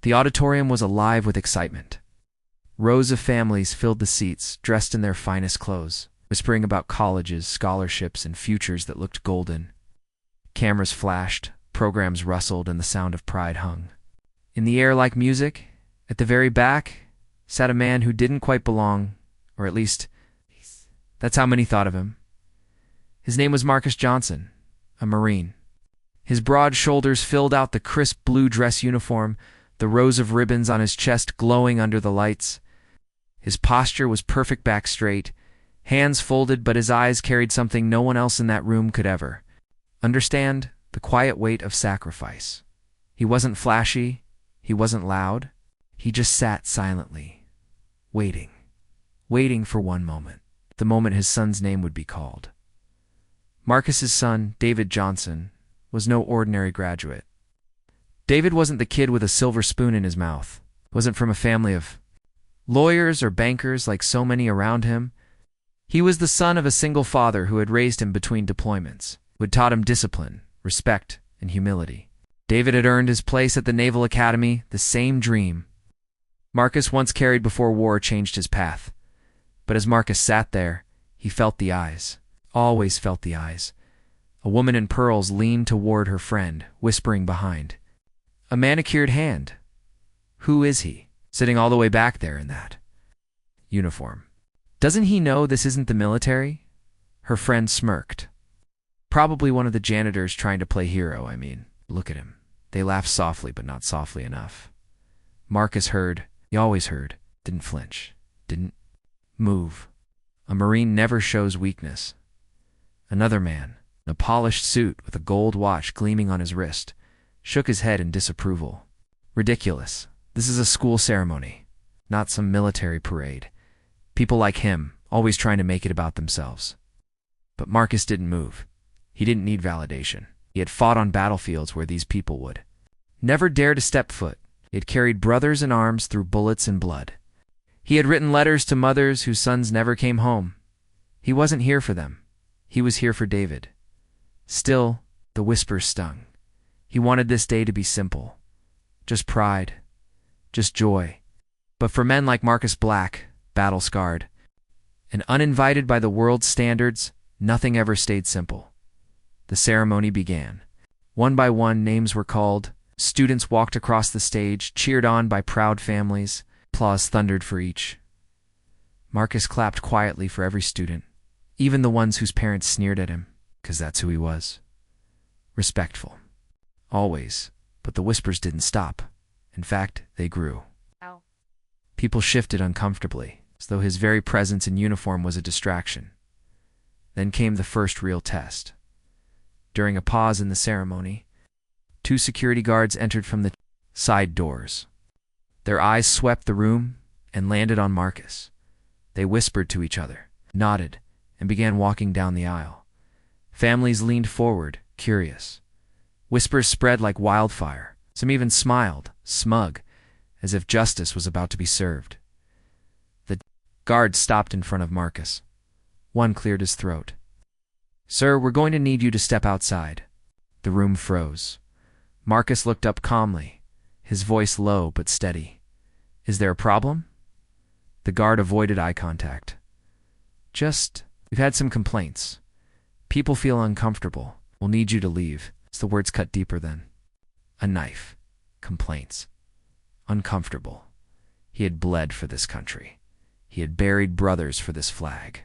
The auditorium was alive with excitement. Rows of families filled the seats, dressed in their finest clothes, whispering about colleges, scholarships, and futures that looked golden. Cameras flashed, programs rustled, and the sound of pride hung. In the air like music, at the very back, sat a man who didn't quite belong, or at least, that's how many thought of him. His name was Marcus Johnson, a Marine. His broad shoulders filled out the crisp blue dress uniform, the rows of ribbons on his chest glowing under the lights. His posture was perfect back straight, hands folded, but his eyes carried something no one else in that room could ever understand: the quiet weight of sacrifice. He wasn't flashy, he wasn't loud, he just sat silently, waiting for one moment, the moment his son's name would be called. Marcus's son, David Johnson, was no ordinary graduate. David wasn't the kid with a silver spoon in his mouth, wasn't from a family of lawyers or bankers like so many around him. He was the son of a single father who had raised him between deployments, who had taught him discipline, respect, and humility. David had earned his place at the Naval Academy, the same dream Marcus once carried before war changed his path. But as Marcus sat there, he felt the eyes, always felt the eyes. A woman in pearls leaned toward her friend, whispering behind. A manicured hand. Who is he, sitting all the way back there in that uniform? Doesn't he know this isn't the military? Her friend smirked. Probably one of the janitors trying to play hero, I mean. Look at him. They laughed softly, but not softly enough. Marcus heard. He always heard. Didn't flinch. Didn't move. A Marine never shows weakness. Another man, in a polished suit with a gold watch gleaming on his wrist, shook his head in disapproval. Ridiculous. This is a school ceremony, not some military parade. People like him, always trying to make it about themselves. But Marcus didn't move. He didn't need validation. He had fought on battlefields where these people would never dare to step foot. He had carried brothers in arms through bullets and blood. He had written letters to mothers whose sons never came home. He wasn't here for them. He was here for David. Still, the whispers stung. He wanted this day to be simple. Just pride. Just joy. But for men like Marcus Black, battle-scarred, and uninvited by the world's standards, nothing ever stayed simple. The ceremony began. One by one, names were called. Students walked across the stage, cheered on by proud families. Applause thundered for each. Marcus clapped quietly for every student, even the ones whose parents sneered at him, because that's who he was. Respectful. Always. But the whispers didn't stop. In fact, they grew. Ow. People shifted uncomfortably, as though his very presence in uniform was a distraction. Then came the first real test. During a pause in the ceremony, 2 security guards entered from the side doors. Their eyes swept the room and landed on Marcus. They whispered to each other, nodded, and began walking down the aisle. Families leaned forward, curious. Whispers spread like wildfire. Some even smiled, smug, as if justice was about to be served. The guards stopped in front of Marcus. One cleared his throat. "Sir, we're going to need you to step outside." The room froze. Marcus looked up calmly, his voice low but steady. "Is there a problem?" The guard avoided eye contact. We've had some complaints. People feel uncomfortable. We'll need you to leave." As the words cut deeper than a knife. Complaints. Uncomfortable. He had bled for this country. He had buried brothers for this flag.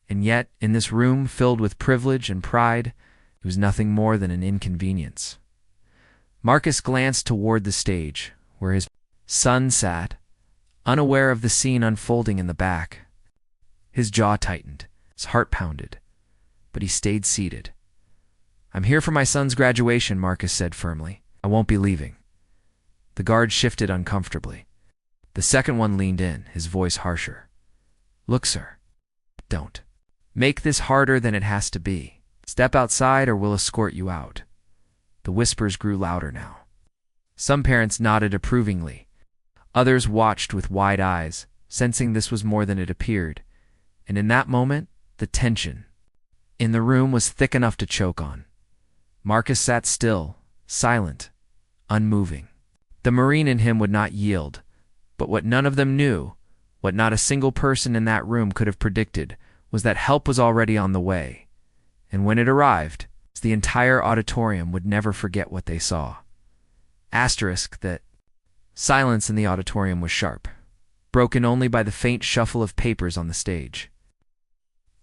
And yet, in this room filled with privilege and pride, it was nothing more than an inconvenience. Marcus glanced toward the stage, where his son sat, unaware of the scene unfolding in the back. His jaw tightened, his heart pounded, but he stayed seated. "I'm here for my son's graduation," Marcus said firmly. "I won't be leaving." The guard shifted uncomfortably. The second one leaned in, his voice harsher. "Look, sir, don't make this harder than it has to be. Step outside or we'll escort you out." The whispers grew louder now. Some parents nodded approvingly. Others watched with wide eyes, sensing this was more than it appeared. And in that moment, the tension in the room was thick enough to choke on. Marcus sat still, silent, unmoving. The Marine in him would not yield, but what none of them knew, what not a single person in that room could have predicted, was that help was already on the way. And when it arrived, the entire auditorium would never forget what they saw. Asterisk that silence in the auditorium was sharp, broken only by the faint shuffle of papers on the stage.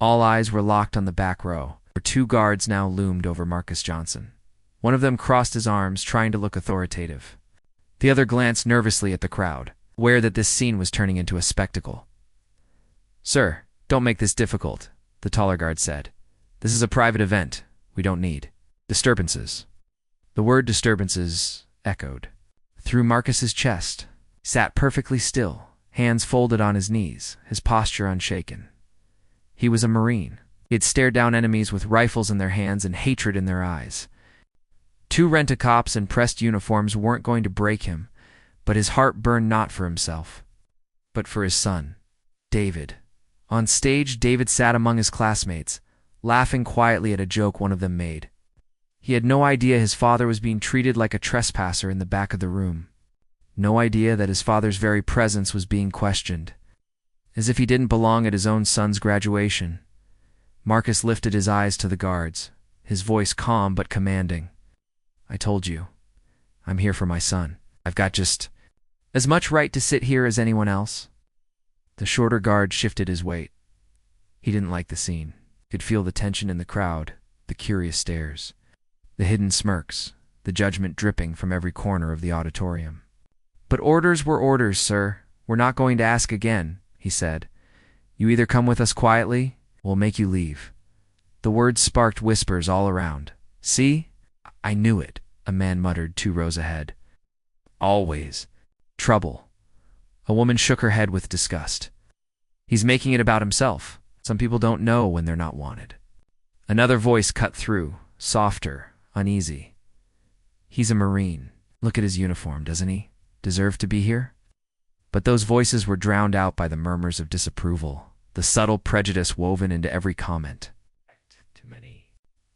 All eyes were locked on the back row, where two guards now loomed over Marcus Johnson. One of them crossed his arms, trying to look authoritative. The other glanced nervously at the crowd, aware that this scene was turning into a spectacle. "Sir, don't make this difficult," the taller guard said. "This is a private event. We don't need disturbances." The word disturbances echoed through Marcus's chest. He sat perfectly still, hands folded on his knees, his posture unshaken. He was a Marine. He had stared down enemies with rifles in their hands and hatred in their eyes. Two rent-a-cops in pressed uniforms weren't going to break him, but his heart burned not for himself, but for his son, David. On stage, David sat among his classmates, laughing quietly at a joke one of them made. He had no idea his father was being treated like a trespasser in the back of the room. No idea that his father's very presence was being questioned. As if he didn't belong at his own son's graduation. Marcus lifted his eyes to the guards, his voice calm but commanding. "I told you. I'm here for my son. I've got just as much right to sit here as anyone else." The shorter guard shifted his weight. He didn't like the scene. He could feel the tension in the crowd, the curious stares, the hidden smirks, the judgment dripping from every corner of the auditorium. "But orders were orders, sir. We're not going to ask again," he said. "You either come with us quietly, or we'll make you leave." The words sparked whispers all around. "See? I knew it," a man muttered 2 rows ahead. "Always. Trouble." A woman shook her head with disgust. "He's making it about himself. Some people don't know when they're not wanted." Another voice cut through, softer, uneasy. "He's a Marine. Look at his uniform, doesn't he? Deserve to be here?" But those voices were drowned out by the murmurs of disapproval, the subtle prejudice woven into every comment. Too many.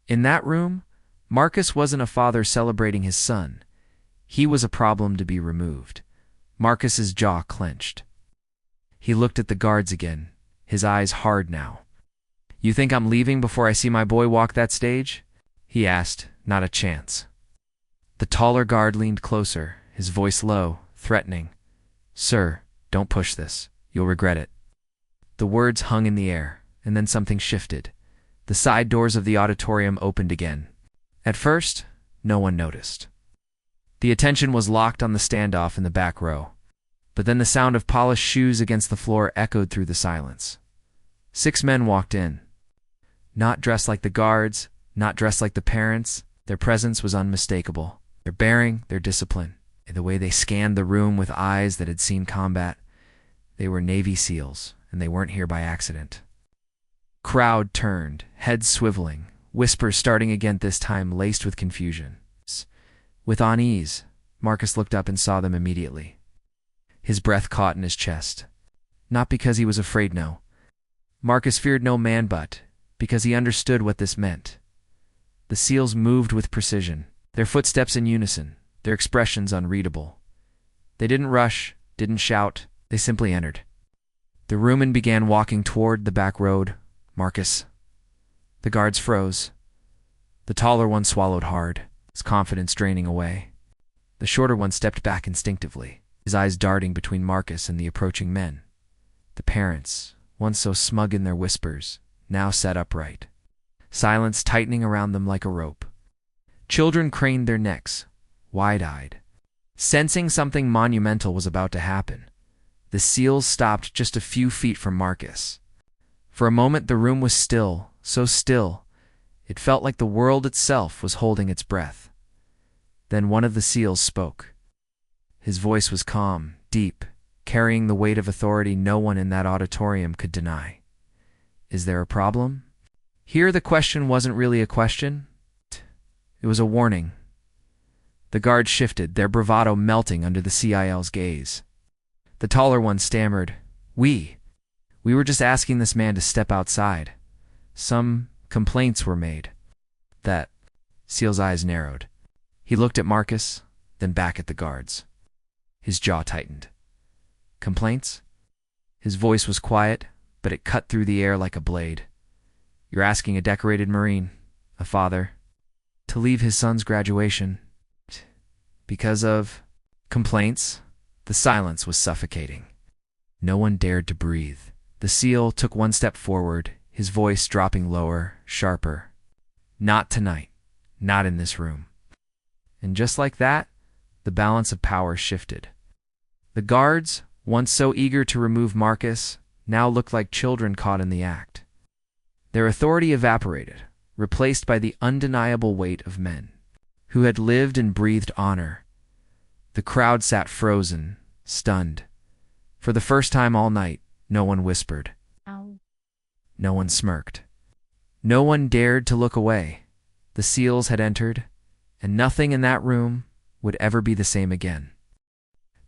In that room, Marcus wasn't a father celebrating his son. He was a problem to be removed. Marcus's jaw clenched. He looked at the guards again, his eyes hard now. "You think I'm leaving before I see my boy walk that stage?" he asked. "Not a chance." The taller guard leaned closer, his voice low, threatening. "Sir, don't push this. You'll regret it." The words hung in the air, and then something shifted. The side doors of the auditorium opened again. At first, no one noticed. The attention was locked on the standoff in the back row. But then the sound of polished shoes against the floor echoed through the silence. 6 men walked in. Not dressed like the guards, not dressed like the parents. Their presence was unmistakable. Their bearing, their discipline, the way they scanned the room with eyes that had seen combat. They were Navy SEALs, and they weren't here by accident. Crowd turned, heads swiveling, whispers starting again, this time laced with confusion. With unease, Marcus looked up and saw them immediately. His breath caught in his chest. Not because he was afraid, no. Marcus feared no man, but because he understood what this meant. The SEALs moved with precision, their footsteps in unison, their expressions unreadable. They didn't rush, didn't shout, they simply entered the room and began walking toward the back road. "Marcus." The guards froze. The taller one swallowed hard, his confidence draining away. The shorter one stepped back instinctively, his eyes darting between Marcus and the approaching men. The parents, once so smug in their whispers, now sat upright, silence tightening around them like a rope. Children craned their necks, wide-eyed, sensing something monumental was about to happen. The SEALs stopped just a few feet from Marcus. For a moment the room was still, so still, it felt like the world itself was holding its breath. Then one of the SEALs spoke. His voice was calm, deep, carrying the weight of authority no one in that auditorium could deny. "Is there a problem?" Here the question wasn't really a question. It was a warning. The guards shifted, their bravado melting under the CIL's gaze. The taller one stammered, We were just asking this man to step outside. Some complaints were made." That SEAL's eyes narrowed. He looked at Marcus, then back at the guards. His jaw tightened. Complaints? His voice was quiet, but it cut through the air like a blade. You're asking a decorated Marine, a father, to leave his son's graduation because of complaints? The silence was suffocating. No one dared to breathe. The SEAL took one step forward, his voice dropping lower, sharper. Not tonight. Not in this room. And just like that, the balance of power shifted. The guards, once so eager to remove Marcus, now looked like children caught in the act. Their authority evaporated, replaced by the undeniable weight of men who had lived and breathed honor. The crowd sat frozen, stunned. For the first time all night, no one whispered. Ow. No one smirked. No one dared to look away. The SEALs had entered, and nothing in that room would ever be the same again.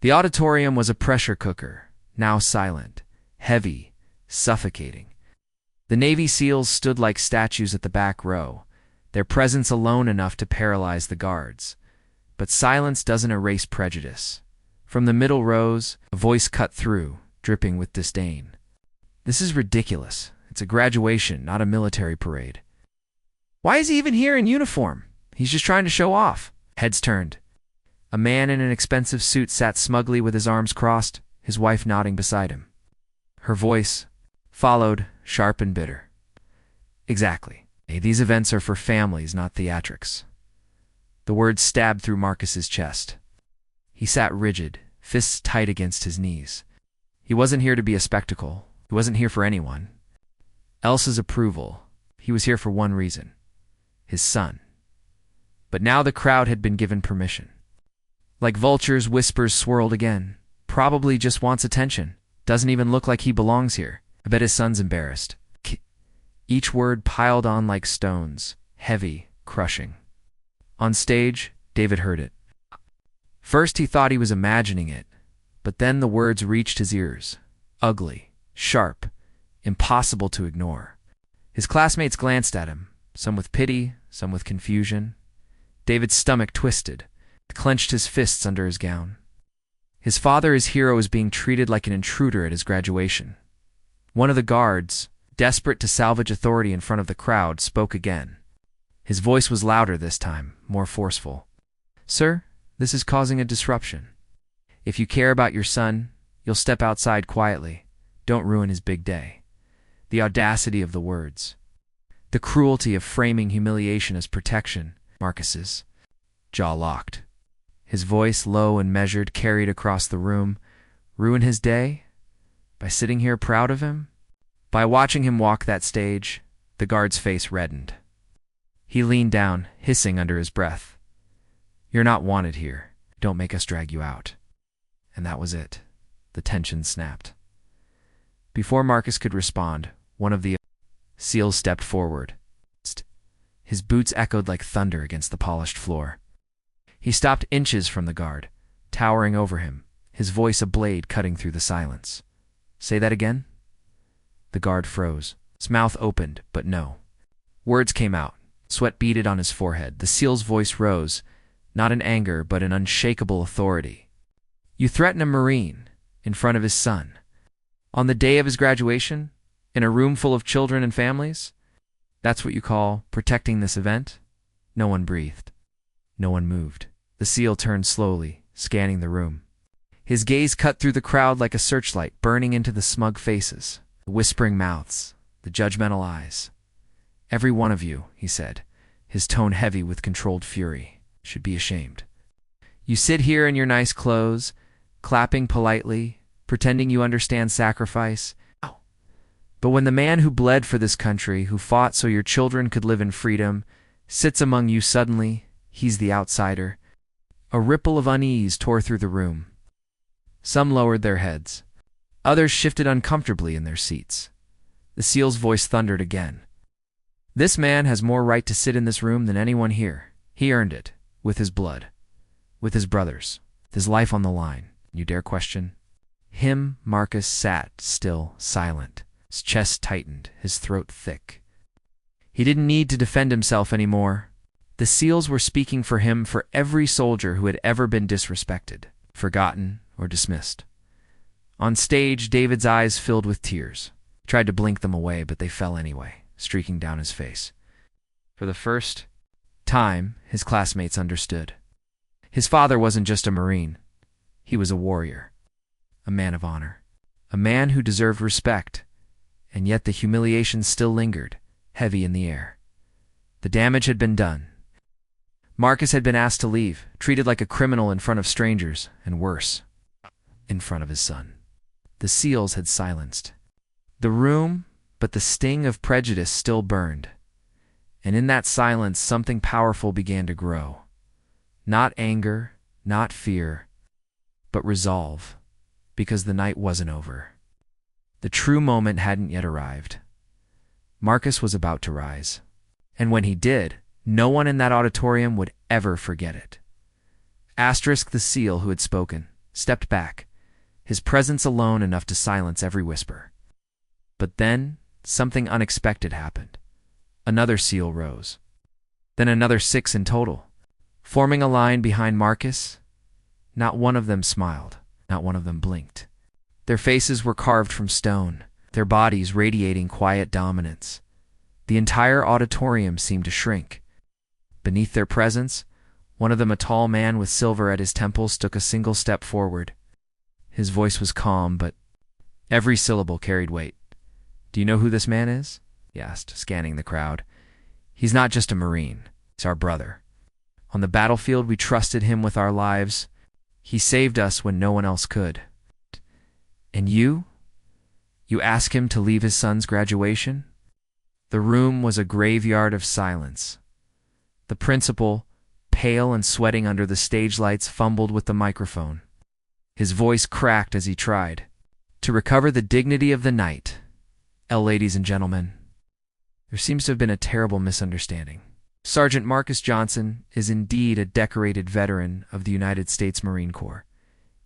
The auditorium was a pressure cooker, now silent, heavy, suffocating. The Navy SEALs stood like statues at the back row, their presence alone enough to paralyze the guards. But silence doesn't erase prejudice. From the middle rows, a voice cut through, dripping with disdain. This is ridiculous. It's a graduation, not a military parade. Why is he even here in uniform? He's just trying to show off. Heads turned. A man in an expensive suit sat smugly with his arms crossed, his wife nodding beside him. Her voice followed, sharp and bitter. Exactly. These events are for families, not theatrics. The words stabbed through Marcus's chest. He sat rigid, fists tight against his knees. He wasn't here to be a spectacle. He wasn't here for anyone else's approval. He was here for one reason: his son. But now the crowd had been given permission. Like vultures, whispers swirled again. Probably just wants attention. Doesn't even look like he belongs here. I bet his son's embarrassed. Each word piled on like stones, heavy, crushing. On stage, David heard it. First he thought he was imagining it, but then the words reached his ears. Ugly, sharp, impossible to ignore. His classmates glanced at him, some with pity, some with confusion. David's stomach twisted, clenched his fists under his gown. His father, his hero, was being treated like an intruder at his graduation. One of the guards, desperate to salvage authority in front of the crowd, spoke again. His voice was louder this time, more forceful. Sir, this is causing a disruption. If you care about your son, you'll step outside quietly. Don't ruin his big day. The audacity of the words. The cruelty of framing humiliation as protection. Marcus's jaw locked. His voice, low and measured, carried across the room. Ruin his day? By sitting here proud of him? By watching him walk that stage? The guard's face reddened. He leaned down, hissing under his breath. You're not wanted here. Don't make us drag you out. And that was it. The tension snapped. Before Marcus could respond, one of the SEALs stepped forward. His boots echoed like thunder against the polished floor. He stopped inches from the guard, towering over him, his voice a blade cutting through the silence. Say that again? The guard froze. His mouth opened, but no. Words came out. Sweat beaded on his forehead. The SEAL's voice rose, not in anger, but in unshakable authority. You threaten a Marine in front of his son. On the day of his graduation? In a room full of children and families? That's what you call protecting this event? No one breathed. No one moved. The SEAL turned slowly, scanning the room. His gaze cut through the crowd like a searchlight, burning into the smug faces, the whispering mouths, the judgmental eyes. Every one of you, he said, his tone heavy with controlled fury, should be ashamed. You sit here in your nice clothes, clapping politely, pretending you understand sacrifice. But when the man who bled for this country, who fought so your children could live in freedom, sits among you suddenly, he's the outsider. A ripple of unease tore through the room. Some lowered their heads. Others shifted uncomfortably in their seats. The SEAL's voice thundered again. This man has more right to sit in this room than anyone here. He earned it, with his blood, with his brothers, with his life on the line. You dare question? Him, Marcus sat still, silent. His chest tightened, his throat thick. He didn't need to defend himself anymore. The SEALs were speaking for him, for every soldier who had ever been disrespected, forgotten, or dismissed. On stage, David's eyes filled with tears. He tried to blink them away, but they fell anyway, streaking down his face. For the first time, his classmates understood. His father wasn't just a Marine. He was a warrior, a man of honor, a man who deserved respect, and yet the humiliation still lingered, heavy in the air. The damage had been done. Marcus had been asked to leave, treated like a criminal in front of strangers, and worse, in front of his son. The seals had silenced the room, but the sting of prejudice still burned. And in that silence, something powerful began to grow. Not anger, not fear, but resolve, because the night wasn't over. The true moment hadn't yet arrived. Marcus was about to rise. And when he did, no one in that auditorium would ever forget it. Asterisk the seal who had spoken stepped back, his presence alone enough to silence every whisper. But then, something unexpected happened. Another seal rose. Then another 6 in total. Forming a line behind Marcus, not one of them smiled, not one of them blinked. Their faces were carved from stone, their bodies radiating quiet dominance. The entire auditorium seemed to shrink. Beneath their presence, one of them, a tall man with silver at his temples, took a single step forward. His voice was calm, but every syllable carried weight. "Do you know who this man is?" he asked, scanning the crowd. "He's not just a Marine. He's our brother. On the battlefield, we trusted him with our lives. He saved us when no one else could. And you? You ask him to leave his son's graduation?" The room was a graveyard of silence. The principal, pale and sweating under the stage lights, fumbled with the microphone. His voice cracked as he tried. "To recover the dignity of the night, ladies and gentlemen, there seems to have been a terrible misunderstanding. Sergeant Marcus Johnson is indeed a decorated veteran of the United States Marine Corps.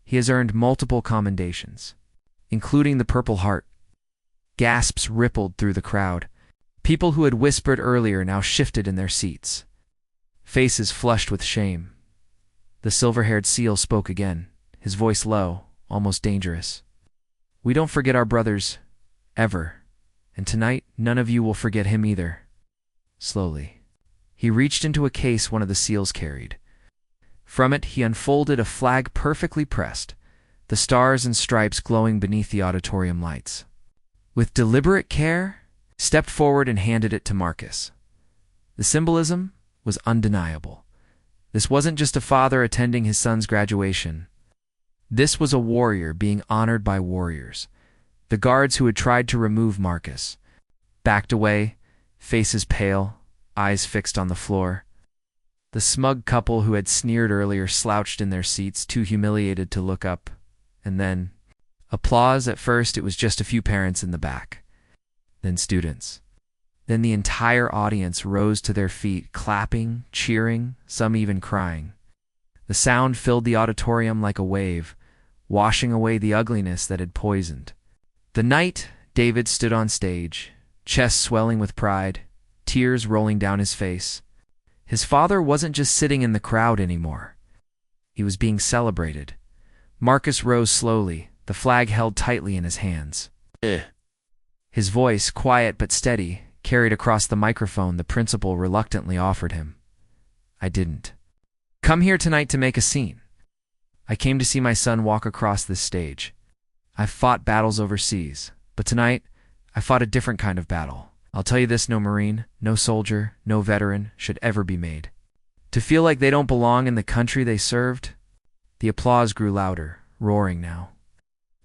He has earned multiple commendations, including the Purple Heart." Gasps rippled through the crowd. People who had whispered earlier now shifted in their seats, faces flushed with shame. The silver-haired seal spoke again, his voice low, almost dangerous. "We don't forget our brothers, ever, and tonight none of you will forget him either." Slowly, he reached into a case one of the seals carried. From it he unfolded a flag perfectly pressed, the stars and stripes glowing beneath the auditorium lights. With deliberate care, he stepped forward and handed it to Marcus. The symbolism was undeniable. This wasn't just a father attending his son's graduation. This was a warrior being honored by warriors. The guards who had tried to remove Marcus backed away, faces pale, eyes fixed on the floor. The smug couple who had sneered earlier slouched in their seats, too humiliated to look up. And then, applause. At first it was just a few parents in the back. Then students. Then the entire audience rose to their feet, clapping, cheering, some even crying. The sound filled the auditorium like a wave, washing away the ugliness that had poisoned. The night, David stood on stage, chest swelling with pride, tears rolling down his face. His father wasn't just sitting in the crowd anymore. He was being celebrated. Marcus rose slowly, the flag held tightly in his hands. His voice, quiet but steady, carried across the microphone the principal reluctantly offered him. "I didn't come here tonight to make a scene. I came to see my son walk across this stage. I've fought battles overseas, but tonight I fought a different kind of battle. I'll tell you this, no Marine, no soldier, no veteran should ever be made to feel like they don't belong in the country they served." The applause grew louder, roaring now,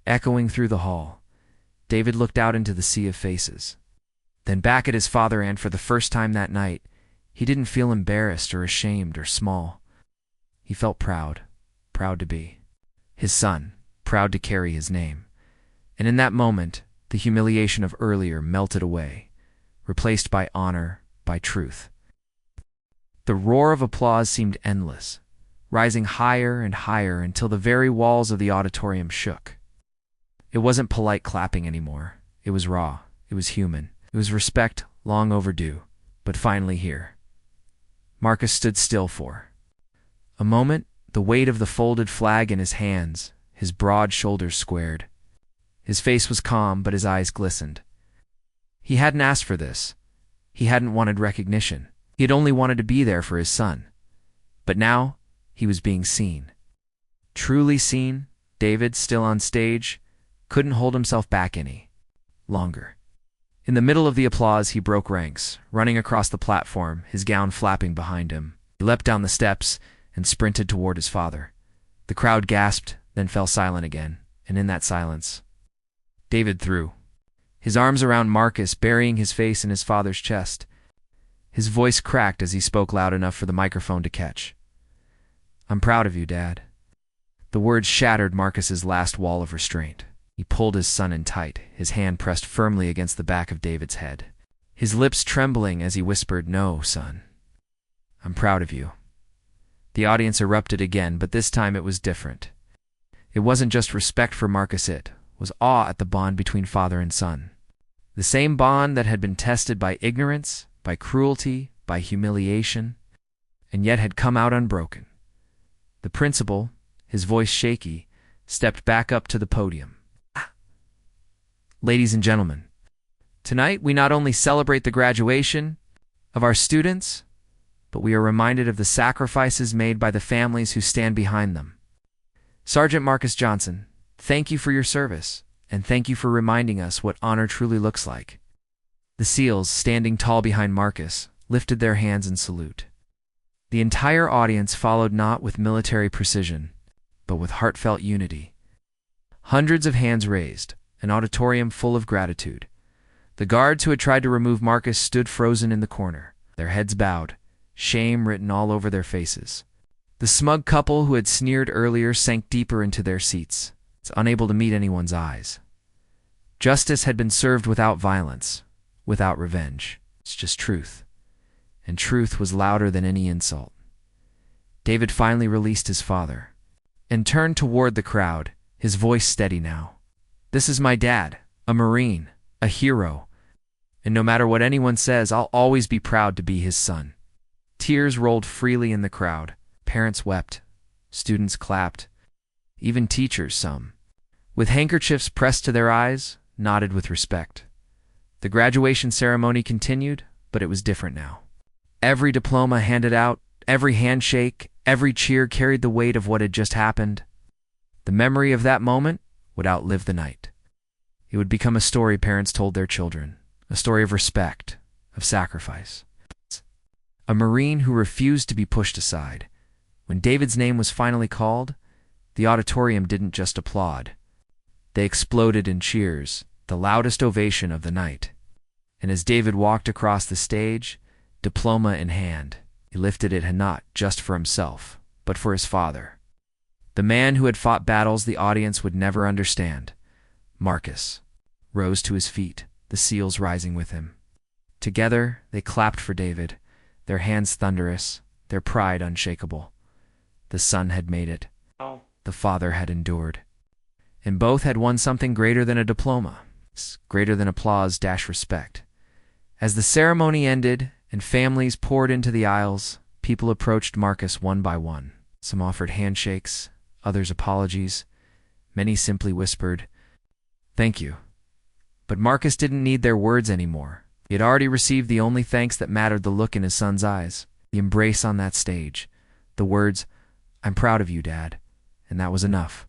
echoing through the hall. David looked out into the sea of faces, then back at his father, and for the first time that night, he didn't feel embarrassed or ashamed or small. He felt proud, proud to be his son, proud to carry his name. And in that moment, the humiliation of earlier melted away, replaced by honor, by truth. The roar of applause seemed endless, rising higher and higher until the very walls of the auditorium shook. It wasn't polite clapping anymore. It was raw. It was human. It was respect long overdue, but finally here. Marcus stood still for a moment, the weight of the folded flag in his hands, his broad shoulders squared. His face was calm, but his eyes glistened. He hadn't asked for this. He hadn't wanted recognition. He had only wanted to be there for his son. But now, he was being seen. Truly seen, David, still on stage, couldn't hold himself back any longer. In the middle of the applause, he broke ranks, running across the platform, his gown flapping behind him. He leapt down the steps and sprinted toward his father. The crowd gasped, then fell silent again, and in that silence, David threw his arms around Marcus, burying his face in his father's chest. His voice cracked as he spoke loud enough for the microphone to catch. "I'm proud of you, Dad." The words shattered Marcus's last wall of restraint. He pulled his son in tight, his hand pressed firmly against the back of David's head, his lips trembling as he whispered, "No, son. I'm proud of you." The audience erupted again, but this time it was different. It wasn't just respect for Marcus, it was awe at the bond between father and son. The same bond that had been tested by ignorance, by cruelty, by humiliation, and yet had come out unbroken. The principal, his voice shaky, stepped back up to the podium. "Ladies and gentlemen, tonight we not only celebrate the graduation of our students, but we are reminded of the sacrifices made by the families who stand behind them. Sergeant Marcus Johnson, thank you for your service, and thank you for reminding us what honor truly looks like." The SEALs, standing tall behind Marcus, lifted their hands in salute. The entire audience followed not with military precision, but with heartfelt unity. Hundreds of hands raised, an auditorium full of gratitude. The guards who had tried to remove Marcus stood frozen in the corner, their heads bowed, shame written all over their faces. The smug couple who had sneered earlier sank deeper into their seats, unable to meet anyone's eyes. Justice had been served without violence, without revenge. It's just truth. And truth was louder than any insult. David finally released his father and turned toward the crowd, his voice steady now. "This is my dad, a Marine, a hero. And no matter what anyone says, I'll always be proud to be his son." Tears rolled freely in the crowd. Parents wept. Students clapped. Even teachers, some, with handkerchiefs pressed to their eyes, nodded with respect. The graduation ceremony continued, but it was different now. Every diploma handed out, every handshake, every cheer carried the weight of what had just happened. The memory of that moment would outlive the night. It would become a story parents told their children, a story of respect, of sacrifice. A Marine who refused to be pushed aside. When David's name was finally called, the auditorium didn't just applaud. They exploded in cheers, the loudest ovation of the night. And as David walked across the stage, diploma in hand, he lifted it not just for himself, but for his father. The man who had fought battles the audience would never understand. Marcus rose to his feet, the SEALs rising with him. Together, they clapped for David, their hands thunderous, their pride unshakable. The son had made it. The father had endured. And both had won something greater than a diploma, greater than applause-respect. As the ceremony ended and families poured into the aisles, people approached Marcus one by one. Some offered handshakes, others apologies. Many simply whispered, "Thank you." But Marcus didn't need their words anymore. He had already received the only thanks that mattered: the look in his son's eyes, the embrace on that stage, the words, "I'm proud of you, Dad," and that was enough.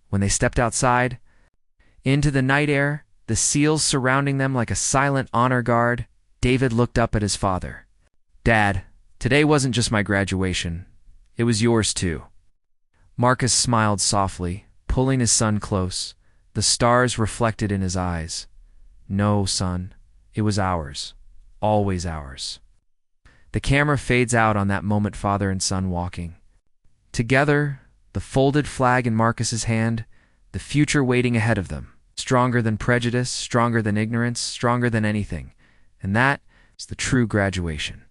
When they stepped outside, into the night air, the SEALs surrounding them like a silent honor guard, David looked up at his father. "Dad, today wasn't just my graduation. It was yours too." Marcus smiled softly, pulling his son close, the stars reflected in his eyes. "No, son, it was ours, always ours." The camera fades out on that moment, father and son walking together, the folded flag in Marcus's hand, the future waiting ahead of them, stronger than prejudice, stronger than ignorance, stronger than anything. And that is the true graduation.